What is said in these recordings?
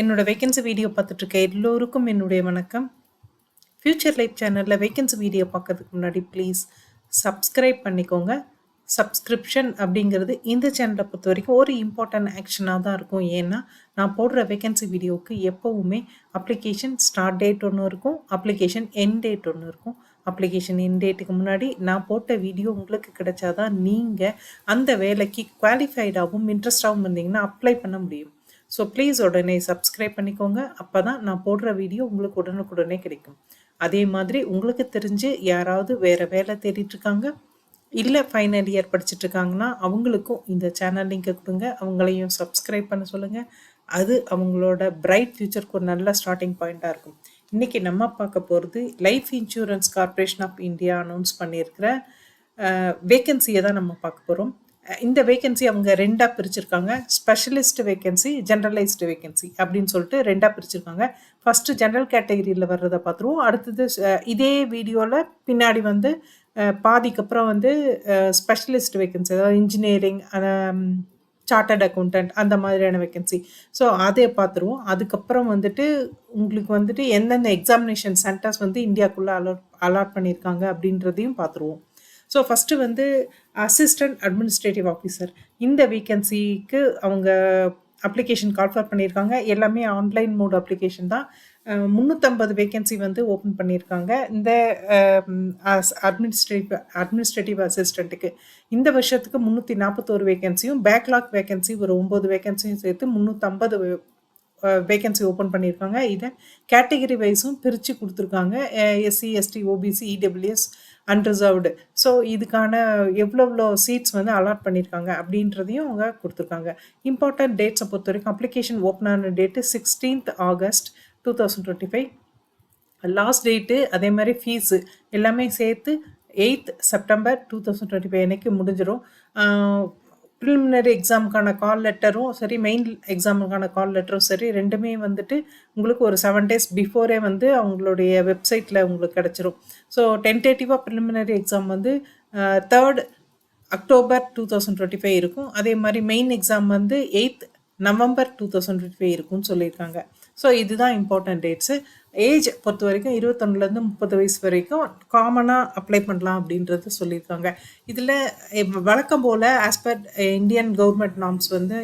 என்னோட vacancy video பார்த்துட்ருக்க எல்லோருக்கும் என்னுடைய வணக்கம். ஃப்யூச்சர் லைஃப் சேனலில் வேகன்சி வீடியோ பார்க்கறதுக்கு முன்னாடி ப்ளீஸ் சப்ஸ்கிரைப் பண்ணிக்கோங்க. சப்ஸ்கிரிப்ஷன் அப்படிங்கிறது இந்த சேனலை பொறுத்த வரைக்கும் ஒரு இம்பார்ட்டன்ட் ஆக்ஷனாக தான் இருக்கும். ஏன்னா நான் போடுற வேகன்சி வீடியோவுக்கு எப்போவுமே அப்ளிகேஷன் ஸ்டார்ட் டேட் ஒன்று இருக்கும், அப்ளிகேஷன் எண்ட் டேட் ஒன்று இருக்கும். அப்ளிகேஷன் எண்ட் டேட்டுக்கு முன்னாடி நான் போட்ட வீடியோ உங்களுக்கு கிடைச்சாதான் நீங்கள் அந்த வேலைக்கு குவாலிஃபைடாகவும் இன்ட்ரெஸ்டாகவும் இருந்தீங்கன்னா அப்ளை பண்ண முடியும். ஸோ ப்ளீஸ் உடனே சப்ஸ்கிரைப் பண்ணிக்கோங்க. அப்போ தான் நான் போடுற வீடியோ உங்களுக்கு உடனுக்குடனே கிடைக்கும். அதே மாதிரி உங்களுக்கு தெரிஞ்சு யாராவது வேறு வேலை தேடிட்டுருக்காங்க, இல்லை ஃபைனல் இயர் படிச்சுட்ருக்காங்கன்னா அவங்களுக்கும் இந்த சேனல் லிங்கை கொடுங்க, அவங்களையும் சப்ஸ்கிரைப் பண்ண சொல்லுங்கள். அது அவங்களோட பிரைட் ஃப்யூச்சருக்கு ஒரு நல்ல ஸ்டார்டிங் பாயிண்ட்டாக இருக்கும். இன்றைக்கி நம்ம பார்க்க போகிறது life insurance corporation of India announce பண்ணியிருக்கிற வேக்கன்சியை தான் நம்ம பார்க்க போகிறோம். இந்த வேகன்சி அவங்க ரெண்டாக பிரிச்சிருக்காங்க. ஸ்பெஷலிஸ்ட் வேகன்சி, ஜென்ரலைஸ்டு வேகன்சி அப்படின்னு சொல்லிட்டு ரெண்டாக பிரிச்சிருக்காங்க. ஃபஸ்ட்டு ஜென்ரல் கேட்டகரியில் வர்றதை பார்த்துருவோம். அடுத்தது இதே வீடியோவில் பின்னாடி வந்து பாதிக்கு அப்புறம் வந்து ஸ்பெஷலிஸ்ட் வேகன்சி, அதாவது இன்ஜினியரிங், சார்ட்டர்ட் அக்கௌண்டன்ட் அந்த மாதிரியான வேகன்சி. ஸோ அதை பார்த்துருவோம். அதுக்கப்புறம் வந்துட்டு உங்களுக்கு வந்துட்டு எந்தெந்த எக்ஸாமினேஷன் சென்டர்ஸ் வந்து இந்தியாவுக்குள்ளே அலாட் பண்ணியிருக்காங்க அப்படின்றதையும் பார்த்துருவோம். ஸோ ஃபஸ்ட்டு வந்து அசிஸ்டன்ட் அட்மினிஸ்ட்ரேட்டிவ் ஆஃபீஸர், இந்த வேகன்சிக்கு அவங்க அப்ளிகேஷன் கால்ஃபர் பண்ணியிருக்காங்க. எல்லாமே ஆன்லைன் மோட் அப்ளிகேஷன் தான். 350 வேகன்சி வந்து ஓப்பன் பண்ணியிருக்காங்க இந்த அட்மினிஸ்ட்ரேட்டிவ் அசிஸ்டண்ட்டுக்கு. இந்த வருஷத்துக்கு 341 வேகன்சியும், பேக்லாக் வேகன்சி ஒரு 9 வேகன்சியும் சேர்த்து 350 வேகன்சி ஓப்பன் பண்ணியிருக்காங்க. இதை கேட்டகரி வைஸும் பிரித்து கொடுத்துருக்காங்க. SC, ST, OBC, EWS, unreserved. So இதுக்கான எவ்வளோ சீட்ஸ் வந்து அலாட் பண்ணியிருக்காங்க அப்படின்றதையும் அவங்க கொடுத்துருக்காங்க. இம்பார்ட்டன்ட் டேட்ஸை பொறுத்த வரைக்கும் அப்ளிகேஷன் ஓப்பன் ஆன date 16th August 2025. Last date அதே மாதிரி ஃபீஸு எல்லாமே சேர்த்து 8th September 2025 அன்னைக்கு முடிஞ்சிடும். ப்ரிலிமினரி எக்ஸாமுக்கான கால் லெட்டரும் சரி, மெயின் எக்ஸாமுக்கான கால் லெட்டரும் சரி, ரெண்டுமே வந்துட்டு உங்களுக்கு ஒரு 7 days பிஃபோரே வந்து அவங்களுடைய வெப்சைட்டில் உங்களுக்கு கிடச்சிரும். ஸோ டென்டேட்டிவாக ப்ரிலிமினரி எக்ஸாம் வந்து 3rd October 2025 இருக்கும். அதே மாதிரி மெயின் எக்ஸாம் வந்து 8th November 2025 இருக்கும்னு சொல்லியிருக்காங்க. ஸோ இதுதான் இம்பார்ட்டன்ட் டேட்ஸு. ஏஜ் பொறுத்த வரைக்கும் 21 30 வயசு வரைக்கும் காமனாக அப்ளை பண்ணலாம் அப்படின்றது சொல்லியிருக்காங்க. இதில் வழக்கம் போல் as per Indian government norms வந்து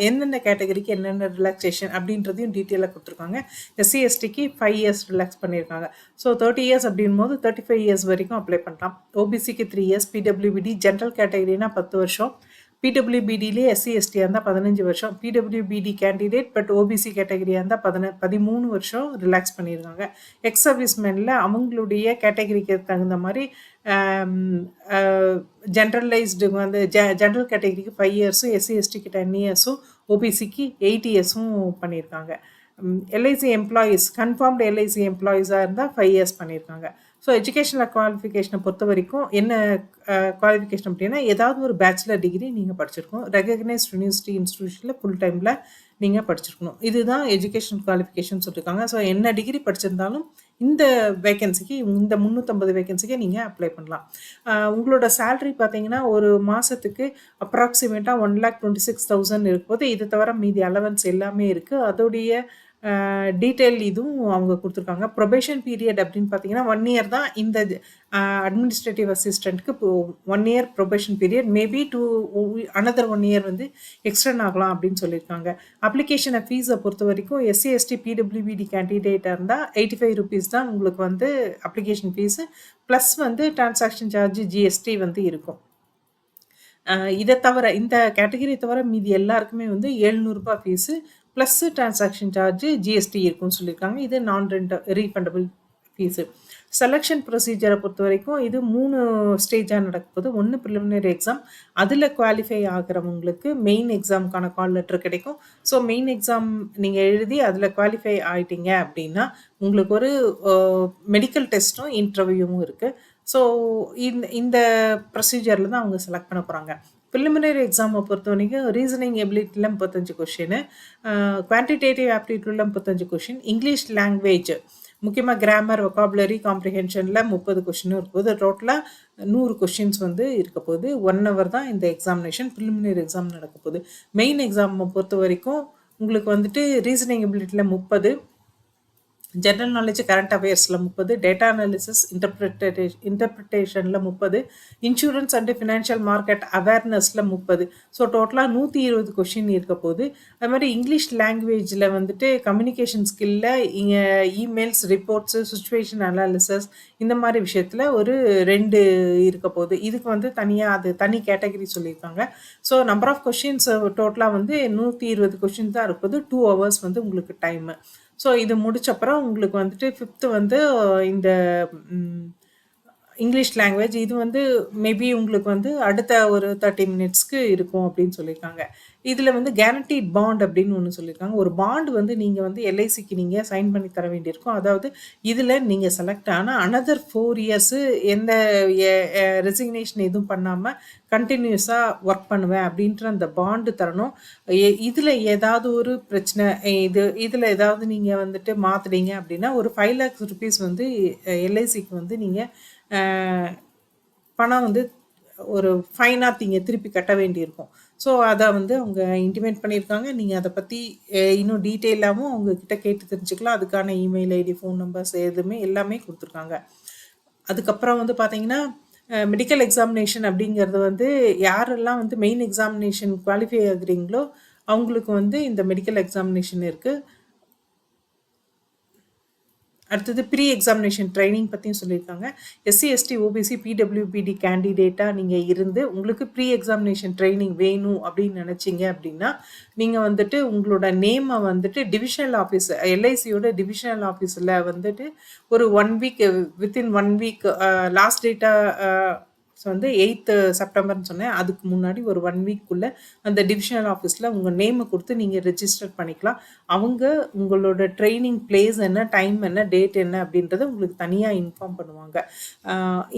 என்னென்ன கேட்டகரிக்கு என்னென்ன ரிலாக்ஸேஷன் அப்படின்றதையும் டீட்டெயிலாக கொடுத்துருக்காங்க. எஸ்சி எஸ்டிக்கு 5 years ரிலாக்ஸ் பண்ணியிருக்காங்க. ஸோ 30 years அப்படின் போது 35 years வரைக்கும் அப்ளை பண்ணலாம். ஓபிசிக்கு 3 years, பிடபிள்யூபிடி ஜென்ரல் கேட்டகரினா 10 வருஷம், பிடபிள்யூபிடிலே எஸ்சி எஸ்டியாக இருந்தால் 15 வருஷம், பிடபிள்யூபிடி கேண்டிடேட் பட் ஓபிசி கேட்டகரியாக இருந்தால் 13 வருஷம் ரிலாக்ஸ் பண்ணியிருக்காங்க. எக்ஸ் சர்வீஸ்மேனில் அவங்களுடைய கேட்டகரிக்கு தகுந்த மாதிரி ஜென்ரலைஸ்டு வந்து ஜென்ரல் கேட்டகரிக்கு 5 years, எஸ்சி எஸ்டிக்கு 10 years, ஓபிசிக்கு 8 years பண்ணியிருக்காங்க. எல்ஐசி எம்ப்ளாயீஸ், கன்ஃபார்ம்டு எல்ஐசி எம்ப்ளாயீஸாக இருந்தால் 5 years பண்ணியிருக்காங்க. ஸோ எஜுகேஷனல் குவாலிஃபிகேஷனை பொறுத்த வரைக்கும் என்ன குவாலிஃபிகேஷன் அப்படின்னா, ஏதாவது ஒரு பேச்சுலர் டிகிரி நீங்கள் படிச்சிருக்கணும், ரெகக்னைஸ்ட் யூனிவர்சிட்டி இன்ஸ்டியூஷனில் ஃபுல் டைமில் நீங்கள் படிச்சிருக்கணும். இதுதான் எஜுகேஷன் குவாலிஃபிகேஷன் சொல்லியிருக்காங்க. ஸோ என்ன டிகிரி படிச்சிருந்தாலும் இந்த வேகன்சிக்கு, இந்த 350 வேகன்சிக்கு நீங்கள் அப்ளை பண்ணலாம். உங்களோட சேலரி பார்த்தீங்கன்னா ஒரு மாதத்துக்கு அப்ராக்சிமேட்டாக 1,26,000 இருக்கும்போது, இது தவிர மீதி அலவன்ஸ் எல்லாமே இருக்குது. அதோடைய டீட்டெயில் இதுவும் அவங்க கொடுத்துருக்காங்க. ப்ரொபேஷன் பீரியட் அப்படின்னு பார்த்தீங்கன்னா 1 year தான் இந்த அட்மினிஸ்ட்ரேட்டிவ் அசிஸ்டண்ட்டுக்கு. இப்போ 1 year probation period, maybe another 1 year வந்து எக்ஸ்டெண்ட் ஆகலாம் அப்படின்னு சொல்லியிருக்காங்க. அப்ளிகேஷனை ஃபீஸை பொறுத்த வரைக்கும் எஸ்சி எஸ்டி பிடபிள்யூபிடி கேண்டிடேட்டாக இருந்தால் 85 rupees தான் உங்களுக்கு வந்து அப்ளிகேஷன் ஃபீஸு, ப்ளஸ் வந்து டிரான்சாக்ஷன் சார்ஜ், ஜிஎஸ்டி வந்து இருக்கும். இதை தவிர இந்த கேட்டகரி தவிர மீதி எல்லாருக்குமே வந்து 700 ரூபாய் fees plus transaction charge, GST இருக்குன்னு சொல்லியிருக்காங்க. இது நான் ரீஃபண்டபிள் ஃபீஸு. செலெக்ஷன் ப்ரொசீஜரை பொறுத்த வரைக்கும் இது 3 ஸ்டேஜாக நடக்கும்போது, 1 ப்ரிலிமினரி எக்ஸாம், அதில் குவாலிஃபை ஆகிறவங்களுக்கு மெயின் எக்ஸாமுக்கான கால் லெட்டர் கிடைக்கும். ஸோ மெயின் எக்ஸாம் நீங்கள் எழுதி அதில் குவாலிஃபை ஆகிட்டீங்க அப்படின்னா உங்களுக்கு ஒரு மெடிக்கல் டெஸ்ட்டும் இன்டர்வியூவும் இருக்குது. ஸோ இந்த ப்ரொசீஜரில் தான் அவங்க செலக்ட் பண்ண போகிறாங்க. ப்ரிலிமினரி எக்ஸாமை பொறுத்த வரைக்கும் ரீசனிங் எபிலிட்டியில் 35 கொஷின், குவான்டிடேட்டிவ் ஆப்டிடியூடில் 35 கொஷின், இங்கிலீஷ் லாங்குவேஜ் முக்கியமாக கிராமர், வொக்காபுலரி, காம்ப்ரிஹென்ஷனில் 30 கொஷினும் இருக்கும்போது டோட்டலாக 100 கொஷின்ஸ் வந்து இருக்க போகுது. 1 hour தான் இந்த எக்ஸாமினேஷன் ப்ரிலிமினரி எக்ஸாம் நடக்க போகுது. மெயின் எக்ஸாமை பொறுத்த வரைக்கும் உங்களுக்கு வந்துட்டு ரீசனிங் எபிலிட்டியில் 30, ஜென்ரல் நாலேஜ் கரண்ட் அஃபேர்ஸில் 30, டேட்டா அனாலிசிஸ் இன்டர்பிரிட்டேஷனில் 30, இன்சூரன்ஸ் அண்ட் ஃபினான்ஷியல் மார்க்கெட் அவேர்னஸில் 30. ஸோ டோட்டலாக 120 கொஷின் இருக்க போகுது. அது மாதிரி இங்கிலீஷ் லாங்குவேஜில் வந்துட்டு கம்யூனிகேஷன் ஸ்கில்ல இங்கே இமெயில்ஸ், ரிப்போர்ட்ஸு, சுச்சுவேஷன் அனாலிசிஸ் இந்த மாதிரி விஷயத்தில் ஒரு 2 இருக்க போகுது. இதுக்கு வந்து தனியாக அது தனி கேட்டகரி சொல்லியிருக்காங்க. ஸோ நம்பர் ஆஃப் கொஷின்ஸ் டோட்டலாக வந்து 120 கொஷின் தான் இருக்குது. 2 hours வந்து உங்களுக்கு டைமு. ஸோ இது முடிச்சப்புறம் உங்களுக்கு வந்துட்டு 5th வந்து இந்த இங்கிலீஷ் லாங்குவேஜ் இது வந்து மேபி உங்களுக்கு வந்து அடுத்த ஒரு 30 மினிட்ஸ்க்கு இருக்கும் அப்படின்னு சொல்லியிருக்காங்க. இதில் வந்து கேரண்டீட் பாண்ட் அப்படின்னு ஒன்று சொல்லியிருக்காங்க. ஒரு பாண்ட் வந்து நீங்கள் வந்து எல்ஐசிக்கு நீங்கள் சைன் பண்ணி தர வேண்டியிருக்கும். அதாவது இதில் நீங்கள் செலக்ட் ஆனால் அனதர் 4 இயர்ஸு எந்த ரெசிக்னேஷன் எதுவும் பண்ணாமல் கண்டினியூஸாக ஒர்க் பண்ணுவேன் அப்படின்ற அந்த பாண்டு தரணும். இதில் ஏதாவது ஒரு பிரச்சனை இதில் ஏதாவது நீங்கள் வந்துட்டு மாற்றுறீங்க அப்படின்னா ஒரு 5 lakhs rupees வந்து எல்ஐசிக்கு வந்து நீங்கள் பணம் வந்து ஒரு ஃபைனாக நீங்கள் திருப்பி கட்ட வேண்டியிருக்கும். ஸோ அதை வந்து அவங்க இன்டிமேட் பண்ணியிருக்காங்க. நீங்கள் அதை பற்றி இன்னும் டீட்டெயிலாகவும் அவங்கக்கிட்ட கேட்டு தெரிஞ்சுக்கலாம். அதுக்கான இமெயில் ஐடி, ஃபோன் நம்பர்ஸ் எதுவுமே எல்லாமே கொடுத்துருக்காங்க. அதுக்கப்புறம் வந்து பார்த்தீங்கன்னா மெடிக்கல் எக்ஸாமினேஷன் அப்படிங்கிறது வந்து யாரெல்லாம் வந்து மெயின் எக்ஸாமினேஷன் குவாலிஃபை ஆகுறீங்களோ அவங்களுக்கு வந்து இந்த மெடிக்கல் எக்ஸாமினேஷன் இருக்குது. அடுத்தது ப்ரீ எக்ஸாமினேஷன் ட்ரைனிங் பற்றியும் சொல்லியிருக்காங்க. எஸ்சி, எஸ்டி, ஓபிசி, பிடபிள்யூபிடி கேண்டிடேட்டாக நீங்கள் இருந்து உங்களுக்கு ப்ரீ எக்ஸாமினேஷன் ட்ரைனிங் வேணும் அப்படின்னு நினச்சிங்க அப்படின்னா நீங்கள் வந்துட்டு உங்களோட நேமை வந்துட்டு டிவிஷனல் ஆஃபீஸ் எல்ஐசியோட டிவிஷனல் ஆஃபீஸில் வந்துட்டு ஒரு 1 week வித்தின் 1 week லாஸ்ட் டேட்டாக ஸோ வந்து 8th செப்டம்பர்னு சொன்னேன். அதுக்கு முன்னாடி ஒரு 1 weekக்குள்ளே அந்த டிவிஷனல் ஆஃபீஸில் உங்கள் நேமை கொடுத்து நீங்கள் ரெஜிஸ்டர் பண்ணிக்கலாம். அவங்க உங்களோட ட்ரைனிங் பிளேஸ் என்ன, டைம் என்ன, டேட் என்ன அப்படின்றத உங்களுக்கு தனியாக இன்ஃபார்ம் பண்ணுவாங்க.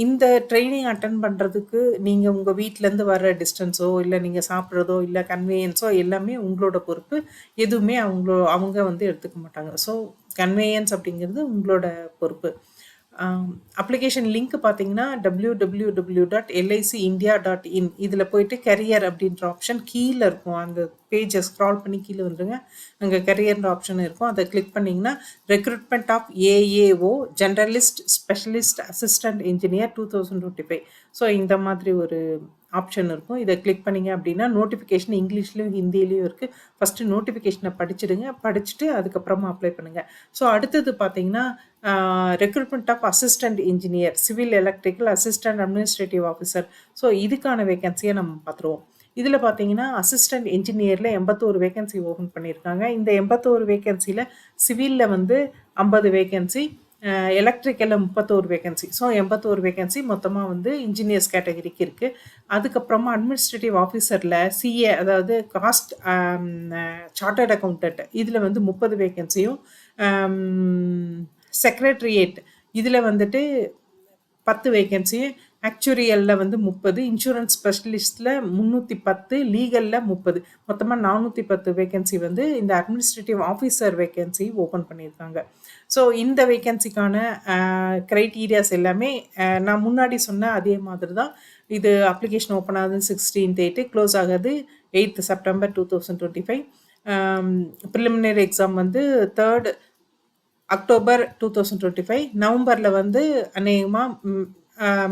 இந்த ட்ரைனிங் அட்டன் பண்ணுறதுக்கு நீங்கள் உங்கள் வீட்டிலேருந்து வர டிஸ்டன்ஸோ இல்லை நீங்கள் சாப்பிட்றதோ இல்லை கன்வீனியன்ஸோ எல்லாமே உங்களோட பொறுப்பு. எதுவுமே அவங்க வந்து எடுத்துக்க மாட்டாங்க. ஸோ கன்வீனியன்ஸ் அப்படிங்கிறது உங்களோட பொறுப்பு. அப்ளிகேஷன் லிங்க் பார்த்தீங்கன்னா www.licindia.in இதில் போயிட்டு கரியர் அப்படின்ற ஆப்ஷன் கீழே இருக்கும். அந்த பேஜை ஸ்க்ரால் பண்ணி கீழே வந்துடுங்க. அங்கே கரியர்ன்ற ஆப்ஷன் இருக்கும். அதை கிளிக் பண்ணிங்கன்னா recruitment of AAO generalist specialist assistant engineer 2025. So இந்த மாதிரி ஒரு ஆப்ஷன் இருக்கும். இதை கிளிக் பண்ணிங்க அப்படின்னா நோட்டிஃபிகேஷன் இங்கிலீஷ்லேயும் ஹிந்திலையும் இருக்குது. ஃபஸ்ட்டு நோட்டிஃபிகேஷனை படிச்சுடுங்க. படிச்சுட்டு அதுக்கப்புறமா அப்ளை பண்ணுங்கள். ஸோ அடுத்தது பார்த்தீங்கன்னா recruitment of assistant engineer civil electrical assistant administrative officer. So இதுக்கான வேகன்சியை நம்ம பார்த்துருவோம். இதில் பார்த்தீங்கன்னா அசிஸ்டன்ட் இன்ஜினியரில் 81 வேகன்சி ஓப்பன் பண்ணியிருக்காங்க. இந்த 81 வேகன்சியில் சிவிலில் வந்து 50 வேகன்சி, எலக்ட்ரிக்கலில் 31 வேகன்சி. ஸோ 81 வேகன்சி மொத்தமாக வந்து இன்ஜினியர்ஸ் கேட்டகரிக்கு இருக்குது. அதுக்கப்புறமா அட்மினிஸ்ட்ரேட்டிவ் ஆஃபீஸரில் சிஏ அதாவது காஸ்ட் சார்ட்டர்ட் அக்கௌண்டன்ட் இதில் வந்து 30 வேகன்சியும், செக்ரட்டரியேட் இதில் வந்துட்டு 10 வேகன்சி, ஆக்சுரியலில் வந்து 30, இன்சூரன்ஸ் ஸ்பெஷலிஸ்ட்டில் 310, லீகலில் 30, மொத்தமாக 410 வேகன்சி வந்து இந்த அட்மினிஸ்ட்ரேட்டிவ் ஆஃபீஸர் வேகன்சி ஓப்பன் பண்ணியிருக்காங்க. ஸோ இந்த வேகன்சிக்கான க்ரைட்டீரியாஸ் எல்லாமே நான் முன்னாடி சொன்ன அதே மாதிரி தான். இது அப்ளிகேஷன் ஓப்பன் ஆகுது 16th 8, க்ளோஸ் ஆகுது 8th September 2025. ப்ரிலிமினரி எக்ஸாம் வந்து 3rd October 2025. நவம்பரில் வந்து அநேகமாக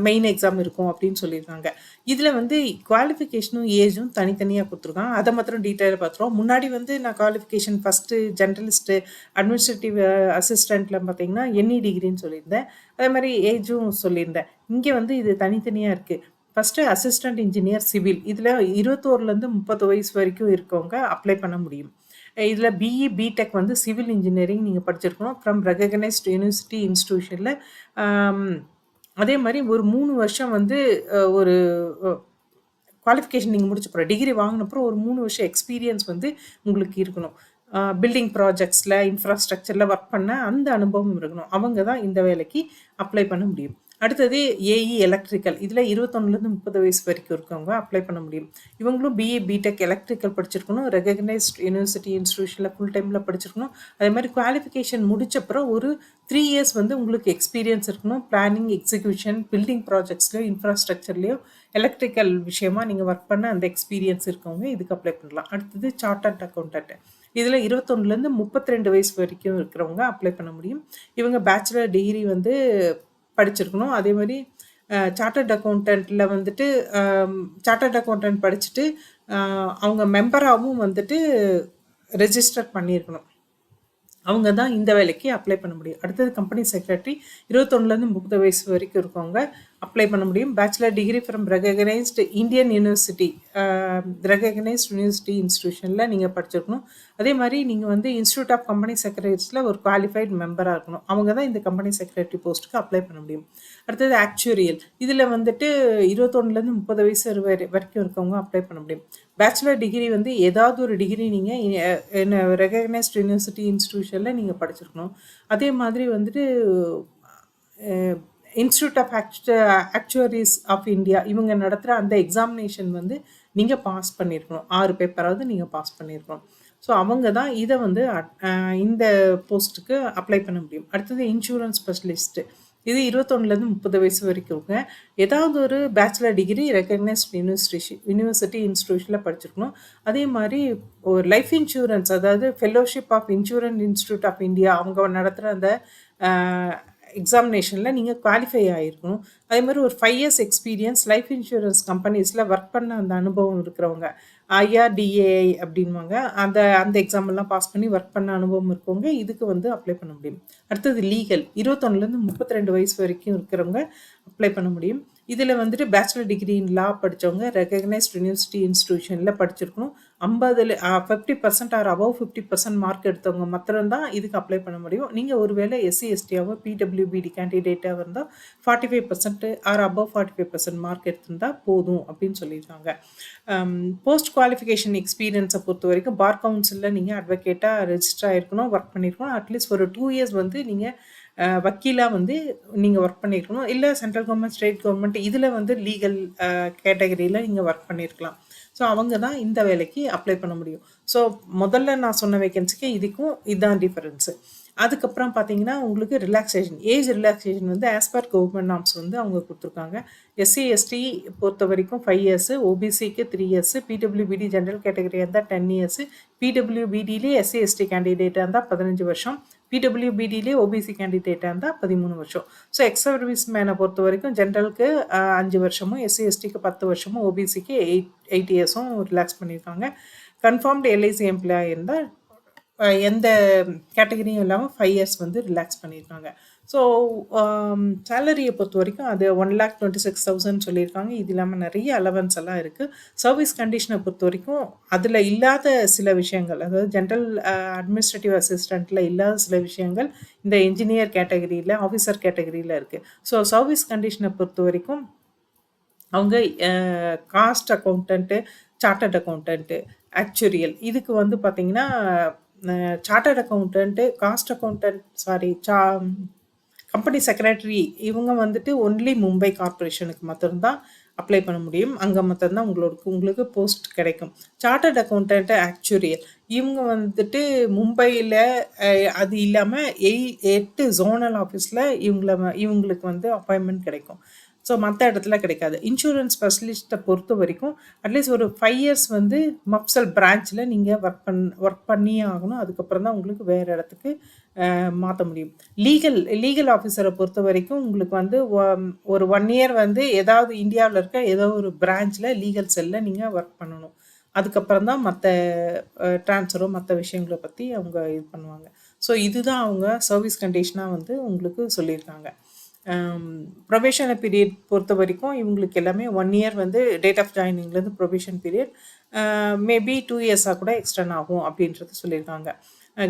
மெயின் எக்ஸாம் இருக்கும் அப்படின்னு சொல்லியிருக்காங்க. இதில் வந்து குவாலிஃபிகேஷனும் ஏஜும் தனித்தனியாக கொடுத்துருக்காங்க. அதை மாத்திரம் டீட்டெயிலாக பார்த்துருவோம். முன்னாடி வந்து நான் குவாலிஃபிகேஷன் ஃபஸ்ட்டு ஜென்ரலிஸ்ட்டு அட்மினிஸ்ட்ரேட்டிவ் அசிஸ்டண்ட்டில் பார்த்தீங்கன்னா NE டிகிரின்னு சொல்லியிருந்தேன். அதே மாதிரி ஏஜும் சொல்லியிருந்தேன். இங்கே வந்து இது தனித்தனியாக இருக்குது. ஃபஸ்ட்டு அசிஸ்டண்ட் இன்ஜினியர் சிவில் இதில் 21லேருந்து 30 வயசு வரைக்கும் இருக்கவங்க அப்ளை பண்ண முடியும். இதில் பிஇ பிடெக் வந்து சிவில் இன்ஜினியரிங் நீங்கள் படிச்சிருக்கணும் ஃப்ரம் ரெகக்னைஸ்ட் யூனிவர்சிட்டி இன்ஸ்டிடியூஷனில். அதே மாதிரி ஒரு 3 வருஷம் வந்து ஒரு குவாலிஃபிகேஷன் நீங்கள் முடிச்சப்பறம் டிகிரி வாங்கினப்புறம் ஒரு 3 வருஷம் எக்ஸ்பீரியன்ஸ் வந்து உங்களுக்கு இருக்கணும். பில்டிங் ப்ராஜெக்ட்ஸில் இன்ஃப்ராஸ்ட்ரக்சரில் ஒர்க் பண்ண அந்த அனுபவம் இருக்கணும். அவங்க தான் இந்த வேலைக்கு அப்ளை பண்ண முடியும். அடுத்தது ஏஇ எலக்ட்ரிக்கல் இதில் 21லேருந்து 30 வயசு வரைக்கும் இருக்கவங்க அப்ளை பண்ண முடியும். இவங்களும் பிஏ பிடெக் எலக்ட்ரிக்கல் படிச்சிருக்கணும், ரெகக்னைஸ்ட் யூனிவர்சிட்டி இன்ஸ்டிடியூஷனில் ஃபுல் டைமில் படிச்சிருக்கணும். அதே மாதிரி குவாலிஃபிகேஷன் முடிச்சப்பறம் ஒரு 3 இயர்ஸ் வந்து உங்களுக்கு எக்ஸ்பீரியன்ஸ் இருக்கணும். பிளானிங், எக்ஸிக்யூஷன், பில்டிங் ப்ராஜெக்ட்ஸ்லையோ இன்ஃப்ராஸ்ட்ரக்சர்லையோ எலக்ட்ரிக்கல் விஷயமா நீங்கள் ஒர்க் பண்ண அந்த எக்ஸ்பீரியன்ஸ் இருக்கவங்க இதுக்கு அப்ளை பண்ணலாம். அடுத்தது சார்ட்டர்ட் அக்கௌண்டன்ட் இதில் 21லேருந்து 32 வயசு வரைக்கும் இருக்கிறவங்க அப்ளை பண்ண முடியும். இவங்க பேச்சுலர் டிகிரி வந்து படிச்சிருக்கணும். அதே மாதிரி சார்ட்டர்ட் அக்கௌண்டண்ட்டில் வந்துட்டு சார்ட்டர்ட் அக்கௌண்டன்ட் படிச்சுட்டு அவங்க மெம்பராகவும் வந்துட்டு ரெஜிஸ்டர் பண்ணியிருக்கணும். அவங்க தான் இந்த வேலைக்கு அப்ளை பண்ண முடியும். அடுத்தது கம்பெனி செக்ரட்டரி 21லேருந்து 30 வயசு வரைக்கும் இருக்கவங்க அப்ளை பண்ண முடியும். Bachelor degree from recognised Indian university recognised university இன்ஸ்டியூஷனில் நீங்கள் படிச்சிருக்கணும். அதே மாதிரி நீங்கள் வந்து இன்ஸ்டியூட் ஆஃப் கம்பெனி செக்ரட்டரிஸில் ஒரு குவாலிஃபைட் மெம்பராக இருக்கணும். அவங்க தான் இந்த கம்பெனி செக்ரட்டரி போஸ்ட்டுக்கு அப்ளை பண்ண முடியும். அடுத்தது ஆக்சுவரியல். இதில் வந்துட்டு 21லேருந்து 30 வயசு வரைக்கும் இருக்கவங்க அப்ளை பண்ண முடியும். பேச்சுலர் டிகிரி வந்து ஏதாவது ஒரு டிகிரி நீங்கள் ரெகக்னைஸ்ட் யூனிவர்சிட்டி இன்ஸ்டியூஷனில் நீங்கள் படிச்சிருக்கணும். அதே மாதிரி வந்துட்டு இன்ஸ்டியூட் ஆஃப் ஆக்சுவரிஸ் ஆஃப் இந்தியா இவங்க நடத்துகிற அந்த எக்ஸாமினேஷன் வந்து நீங்கள் பாஸ் பண்ணியிருக்கணும். 6 பேப்பராவது நீங்கள் பாஸ் பண்ணியிருக்கணும். ஸோ அவங்க தான் இதை வந்து இந்த போஸ்ட்டுக்கு அப்ளை பண்ண முடியும். அடுத்தது இன்சூரன்ஸ் ஸ்பெஷலிஸ்ட்டு. இது 21லேருந்து 30 வயசு வரைக்கும்ங்க. ஏதாவது ஒரு பேச்சுலர் டிகிரி ரெகக்னைஸ்ட் யூனிவர்சிட்டி இன்ஸ்டியூஷனில் படிச்சிருக்கணும். அதே மாதிரி ஒரு லைஃப் இன்சூரன்ஸ், அதாவது fellowship of insurance institute of India அவங்க நடத்துகிற அந்த எக்ஸாமினேஷனில் நீங்கள் குவாலிஃபை ஆகிருக்கணும். அதே மாதிரி ஒரு 5 இயர்ஸ் எக்ஸ்பீரியன்ஸ் லைஃப் இன்சூரன்ஸ் கம்பெனிஸில் ஒர்க் பண்ண அந்த அனுபவம் இருக்கிறவங்க, IRDAI அப்படின்வாங்க, அந்த எக்ஸாமெல்லாம் பாஸ் பண்ணி ஒர்க் பண்ண அனுபவம் இருக்கவங்க இதுக்கு வந்து அப்ளை பண்ண முடியும். அடுத்தது லீகல். 21லேருந்து 32 வயசு வரைக்கும் இருக்கிறவங்க அப்ளை பண்ண முடியும். இதில் வந்துட்டு பேச்சுலர் டிகிரி இன் லா படித்தவங்க ரெகக்னைஸ்ட் யூனிவர்சிட்டி இன்ஸ்டியூஷனில் படிச்சிருக்கணும். 50% ஆர் அபவ் 50% மார்க் எடுத்தவங்க மாத்திரம் தான் இதுக்கு அப்ளை பண்ண முடியும். நீங்கள் ஒருவேளை SC STயாவோ PWBD கேண்டிடேட்டாக இருந்தால் 45% ஆர் அபவ் 45% மார்க் எடுத்திருந்தால் போதும் அப்படின்னு சொல்லியிருக்காங்க. போஸ்ட் குவாலிஃபிகேஷன் எக்ஸ்பீரியன்ஸை பொறுத்த வரைக்கும் பார் கவுன்சிலில் நீங்கள் அட்வொகேட்டாக ரெஜிஸ்டர் ஆகிருக்கணும், ஒர்க் பண்ணியிருக்கணும். அட்லீஸ்ட் ஒரு 2 இயர்ஸ் வந்து நீங்கள் வக்கீலாக வந்து நீங்கள் ஒர்க் பண்ணியிருக்கணும். இல்லை சென்ட்ரல் கவர்மெண்ட், ஸ்டேட் கவர்மெண்ட் இதில் வந்து லீகல் கேட்டகரியில் நீங்கள் ஒர்க் பண்ணியிருக்கலாம். ஸோ அவங்க தான் இந்த வேலைக்கு அப்ளை பண்ண முடியும். ஸோ முதல்ல நான் சொன்ன வேகன்சிக்கு இதுக்கும் இதுதான் டிஃபரன்ஸு. அதுக்கப்புறம் பார்த்தீங்கன்னா உங்களுக்கு ரிலாக்ஸேஷன், ஏஜ் ரிலாக்ஸேஷன் வந்து ஆஸ் பர் கவர்மெண்ட் நார்ம்ஸ் வந்து அவங்க கொடுத்துருக்காங்க. SC ST பொறுத்த வரைக்கும் 5 இயர்ஸு, OBCக்கு 3 இயர்ஸு, PWBD ஜென்ரல் கேட்டகரியாக இருந்தால் 10 இயர்ஸு, PWBDலே SC ST கேண்டிடேட்டாக இருந்தால் 15 வருஷம், PWBDலே OBC கேண்டிடேட்டாக இருந்தால் 13 வருஷம். ஸோ எக்ஸ் சர்வீஸ் மேனை பொறுத்த வரைக்கும் ஜென்ரலுக்கு 5 வருஷமும், SC STக்கு 10 வருஷமும், OBCக்கு 8 இயர்ஸும் ரிலாக்ஸ் பண்ணியிருக்காங்க. கன்ஃபார்ம்டு LIC எம்ப்ளாயி இருந்தால் எந்த கேட்டகரியும் இல்லாமல் 5 இயர்ஸ் வந்து ரிலாக்ஸ் பண்ணியிருக்காங்க. ஸோ சேலரியை பொறுத்த வரைக்கும் அது 1,26,000 சொல்லியிருக்காங்க. இது இல்லாமல் நிறைய அலவன்ஸ் எல்லாம் இருக்குது. சர்வீஸ் கண்டிஷனை பொறுத்த வரைக்கும் அதில் இல்லாத சில விஷயங்கள், அதாவது ஜென்ரல் அட்மினிஸ்ட்ரேட்டிவ் அசிஸ்டண்ட்டில் இல்லாத சில விஷயங்கள் இந்த இன்ஜினியர் கேட்டகரியில், ஆஃபீஸர் கேட்டகரியில் இருக்குது. ஸோ சர்வீஸ் கண்டிஷனை பொறுத்த வரைக்கும் அவங்க cost accountant, chartered accountant, actuarial இதுக்கு வந்து பார்த்திங்கன்னா chartered accountant, cost accountant company secretary இவங்க வந்துட்டு ஒன்லி மும்பை கார்பரேஷனுக்கு மாத்திரம்தான் அப்ளை பண்ண முடியும். அங்கே மாத்திரம்தான் உங்களுக்கு போஸ்ட் கிடைக்கும். சார்ட்டர்ட் அக்கௌண்டன்ட்டு, ஆக்சுவரியல் இவங்க வந்துட்டு மும்பையில் அது இல்லாமல் 8 ஜோனல் ஆஃபீஸில் இவங்களுக்கு வந்து அப்பாயின்மெண்ட் கிடைக்கும். ஸோ மற்ற இடத்துல கிடைக்காது. இன்சூரன்ஸ் ஸ்பெஷலிஸ்ட்டை பொறுத்த வரைக்கும் அட்லீஸ்ட் ஒரு 5 இயர்ஸ் வந்து மப்சல் பிரான்ச்சில் நீங்கள் ஒர்க் பண்ணியே ஆகணும். அதுக்கப்புறம் தான் உங்களுக்கு வேறு இடத்துக்கு மாற்ற முடியும். லீகல் ஆஃபீஸரை பொறுத்த வரைக்கும் உங்களுக்கு வந்து ஒரு 1 இயர் வந்து ஏதாவது இந்தியாவில் இருக்க ஏதோ ஒரு பிரான்ச்சில் லீகல் செல்லில் நீங்கள் ஒர்க் பண்ணணும். அதுக்கப்புறம் தான் மற்ற ட்ரான்ஸ்ஃபரோ மற்ற விஷயங்களை பற்றி அவங்க இது பண்ணுவாங்க. ஸோ இதுதான் அவங்க சர்வீஸ் கண்டிஷனாக வந்து உங்களுக்கு சொல்லியிருக்காங்க. ப்ரொபேஷன் பீரியட் பொறுத்த வரைக்கும் இவங்களுக்கு எல்லாமே 1 இயர் வந்து டேட் ஆஃப் ஜாயினிங்லேருந்து ப்ரொபேஷன் பீரியட் மேபி 2 இயர்ஸாக கூட எக்ஸ்டெண்ட் ஆகும் அப்படின்றது சொல்லியிருக்காங்க.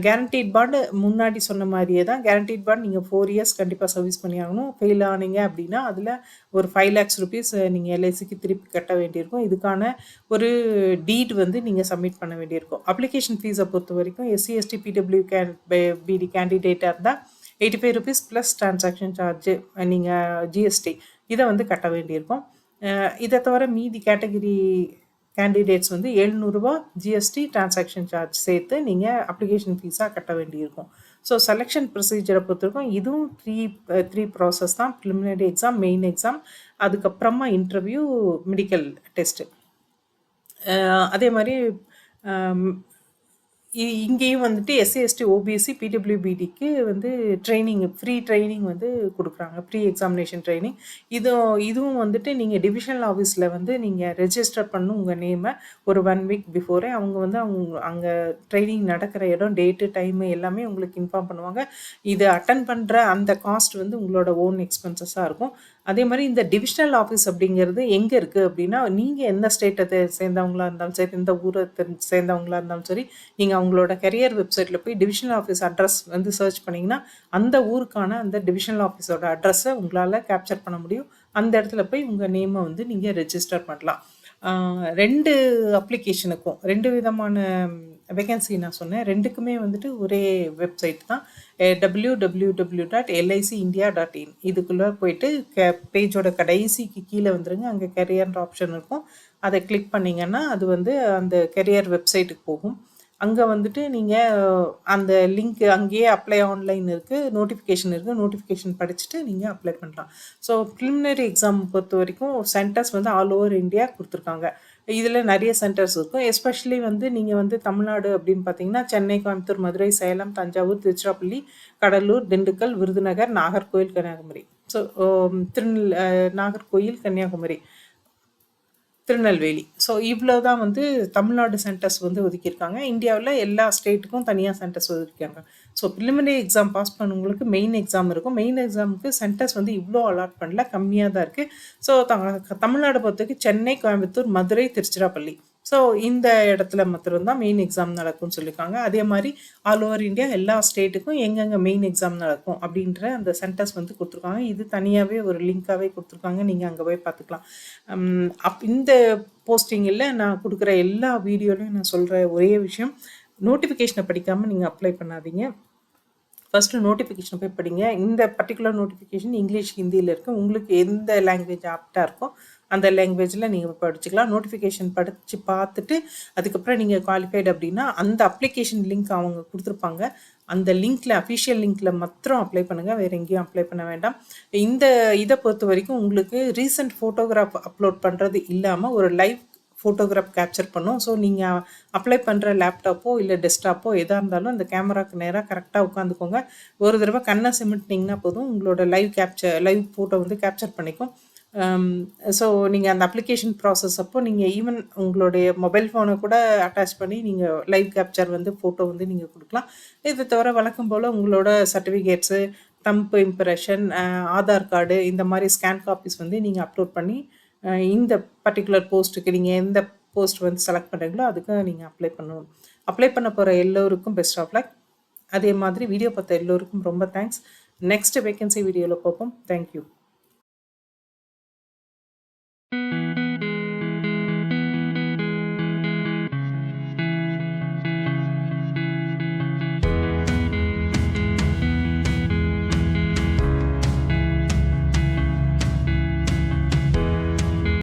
கேரண்டீட் பாண்ட் முன்னாடி சொன்ன மாதிரியே தான். கேரண்டீட் பாண்ட் நீங்கள் 4 இயர்ஸ் கண்டிப்பாக சர்வீஸ் பண்ணி ஆகணும். ஃபெயில் ஆனீங்க அப்படின்னா அதில் ஒரு 5 lakhs rupees நீங்கள் LICக்கு திருப்பி கட்ட வேண்டியிருக்கும். இதுக்கான ஒரு டீட் வந்து நீங்கள் சப்மிட் பண்ண வேண்டியிருக்கும். அப்ளிகேஷன் ஃபீஸை பொறுத்த வரைக்கும் SC ST PWBD கேண்டிடேட்டாக இருந்தால் 85 rupees ப்ளஸ் டிரான்சாக்ஷன் சார்ஜு நீங்கள் GST இதை வந்து கட்ட வேண்டியிருக்கும். இதை தவிர மீதி கேட்டகிரி கேண்டிடேட்ஸ் வந்து 700 ரூபா GST டிரான்சாக்ஷன் சார்ஜ் சேர்த்து நீங்கள் அப்ளிகேஷன் ஃபீஸாக கட்ட வேண்டியிருக்கும். ஸோ செலெக்ஷன் ப்ரொசீஜரை பொறுத்தவரைக்கும் இதுவும் 3 ப்ராசஸ் தான். ப்ரிலிமினரி எக்ஸாம், மெயின் எக்ஸாம், அதுக்கப்புறமா இன்டர்வியூ, மெடிக்கல் டெஸ்ட்டு. அதே மாதிரி இங்கேயும் வந்துட்டு எஸ்சி, எஸ்டி, ஓபிசி, பிடபிள்யூபிடிக்கு வந்து ஃப்ரீ ட்ரெய்னிங் வந்து குடுக்குறாங்க. Pre examination training. இதுவும் வந்துட்டு நீங்க டிவிஷனல் ஆஃபீஸ்ல வந்து நீங்க ரெஜிஸ்டர் பண்ணணும் உங்க நேம ஒரு 1 வீக் பிஃபோரே. அவங்க வந்து அங்க ட்ரெய்னிங் நடக்கிற இடம், டேட்டு, டைமு எல்லாமே உங்களுக்கு இன்ஃபார்ம் பண்ணுவாங்க. இத அட்டெண்ட் பண்ற அந்த காஸ்ட் வந்து உங்களோட ஓன் எக்ஸ்பென்சஸா இருக்கும். அதே மாரி இந்த டிவிஷனல் ஆஃபீஸ் அப்படிங்கிறது எங்க இருக்கு அப்படின்னா, நீங்க எந்த ஸ்டேட்ட சேர்ந்தவங்களா இருந்தாலும் சரி, எந்த ஊர சேர்ந்தவங்களா இருந்தாலும் சரி, நீங்க அவங்களோட கரியர் வெப்சைட்ல போய் டிவிஷனல் ஆஃபீஸ் அட்ரஸ் வந்து சர்ச் பண்ணீங்கன்னா, அந்த ஊருக்கான அந்த டிவிஷனல் ஆஃபீஸோட அட்ரஸ உங்களால கேப்சர் பண்ண முடியும். அந்த இடத்துல போய் உங்க நேம வந்து நீங்க ரெஜிஸ்டர் பண்ணலாம். 2 அப்ளிகேஷனுக்கும் 2 விதமான வேகன்சி நான் சொன்னேன். 2க்குமே வந்துட்டு ஒரே வெப்சைட் தான். www.licindia.in இதுக்குள்ள போயிட்டு பேஜோட கடைசிக்கு கீழ வந்துருங்க. அங்க கரியர்ன்ற ஆப்ஷன் இருக்கும். அத கிளிக் பண்ணீங்கன்னா, அது வந்து அந்த கரியர் வெப்சைட்டுக்கு போகும். அங்க வந்துட்டு நீங்க அந்த லிங்க் அங்கேயே அப்ளை ஆன்லைன் இருக்கு. நோட்டிஃபிகேஷன் இருக்கு. நோட்டிஃபிகேஷன் படிச்சுட்டு நீங்க அப்ளை பண்ணலாம். ஸோ ப்ரிலிமினரி எக்ஸாம் பொறுத்தவரைக்கும் சென்டர்ஸ் வந்து ஆல் ஓவர் இந்தியா குடுத்துருக்காங்க. இதுல நெறைய சென்டர்ஸ் இருக்கும். எஸ்பெஷலி வந்து நீங்க வந்து தமிழ்நாடு அப்படின்னு பார்த்தீங்கன்னா, சென்னை, கோயம்புத்தூர், மதுரை, சேலம், தஞ்சாவூர், திருச்சிராப்பள்ளி, கடலூர், திண்டுக்கல், விருதுநகர், நாகர்கோயில், கன்னியாகுமரி. ஸோ நாகர்கோயில், கன்னியாகுமரி, திருநெல்வேலி. ஸோ இவ்ளோ தான் வந்து தமிழ்நாடு சென்டர்ஸ் வந்து ஒதுக்கியிருக்காங்க. இந்தியாவுல எல்லா ஸ்டேட்டுக்கும் தனியா சென்டர்ஸ் ஒதுக்கியிருக்காங்க. ஸோ ப்ரிலிமினரி எக்ஸாம் பாஸ் பண்ணவங்களுக்கு மெயின் எக்ஸாம் இருக்கும். மெயின் எக்ஸாமுக்கு சென்டர்ஸ் வந்து இவ்ளோ அலாட் பண்ணல. கம்மியா தான் இருக்கு. ஸோ தமிழ்நாட பொறுத்தவரைக்கும் சென்னை, கோயம்புத்தூர், மதுரை, திருச்சிராப்பள்ளி. ஸோ இந்த இடத்துல மாத்திரம் தான் மெயின் எக்ஸாம் நடக்கும்னு சொல்லியிருக்காங்க. அதே மாரி ஆல் ஓவர் இந்தியா எல்லா ஸ்டேட்டுக்கும் எங்கெங்க மெயின் எக்ஸாம் நடக்கும் அப்படின்ற அந்த சென்டர்ஸ் வந்து குடுத்துருக்காங்க. இது தனியாவே ஒரு லிங்க்காவே குடுத்துருக்காங்க. நீங்க அங்க போய் பார்த்துக்கலாம். இந்த போஸ்டிங்கில நான் குடுக்குற எல்லா வீடியோலயும் நான் சொல்ற ஒரே விஷயம், நோட்டிஃபிகேஷன படிக்காம நீங்க அப்ளை பண்ணாதீங்க. ஃபர்ஸ்ட்டு நோட்டிஃபிகேஷன் போய் படிங்க. இந்த பர்ட்டிகுலர் நோட்டிஃபிகேஷன் இங்கிலீஷ், ஹிந்தியில இருக்கு. உங்களுக்கு எந்த லாங்குவேஜ் ஆப்ட்டா இருக்கோ, அந்த லாங்குவேஜ்ல நீங்க படிச்சுக்கலாம். நோட்டிஃபிகேஷன் படிச்சு பார்த்துட்டு, அதுக்கப்புறம் நீங்க குவாலிஃபைடு அப்படின்னா, அந்த அப்ளிகேஷன் லிங்க் அவங்க குடுத்துருப்பாங்க. அந்த லிங்க்ல அஃபிஷியல் லிங்க்ல மாத்திரம் அப்ளை பண்ணுங்க. வேற எங்கேயும் அப்ளை பண்ண வேண்டாம். இந்த இத பொறுத்தவரைக்கும் உங்களுக்கு ரீசென்ட் ஃபோட்டோகிராஃப் அப்லோட் பண்றது இல்லாம, ஒரு லைவ் ஃபோட்டோகிராஃப் கேப்சர் பண்ணும். ஸோ நீங்க அப்ளை பண்ற லேப்டாப்போ, இல்ல டெஸ்க்டாப்போ எதா இருந்தாலும் அந்த கேமராக்கு நேரா கரெக்ட்டா உட்காந்துக்கோங்க. ஒரு தடவ கண்ண சிமிட்னீங்கன்னா போதும், உங்களோட லைவ் ஃபோட்டோ வந்து கேப்சர் பண்ணிக்கும். ஸோ நீங்க அந்த அப்ளிகேஷன் ப்ராசஸ் அப்போ நீங்க ஈவன் உங்களுடைய மொபைல் ஃபோன கூட அட்டாச் பண்ணி நீங்க லைவ் கேப்சர் வந்து ஃபோட்டோ வந்து நீங்க குடுக்கலாம். இது தவிர வழக்கம் போல உங்களோட certificates, thumb impression, Aadhaar card இந்த மாரி ஸ்கேன் காப்பீஸ் வந்து நீங்க அப்லோட் பண்ணி, இந்த பர்ட்டிகுலர் போஸ்ட்டுக்கு நீங்க எந்த போஸ்ட் வந்து செலக்ட் பண்றீங்களோ, அதுக்கு நீங்க அப்ளை பண்ணணும். அப்ளை பண்ண போற எல்லோருக்கும் பெஸ்ட் ஆஃப் லக். அதே மாதிரி வீடியோ பார்த்த எல்லோருக்கும் ரொம்ப தேங்க்ஸ். நெக்ஸ்ட் வேகன்சி வீடியோல பார்ப்போம். Thank you.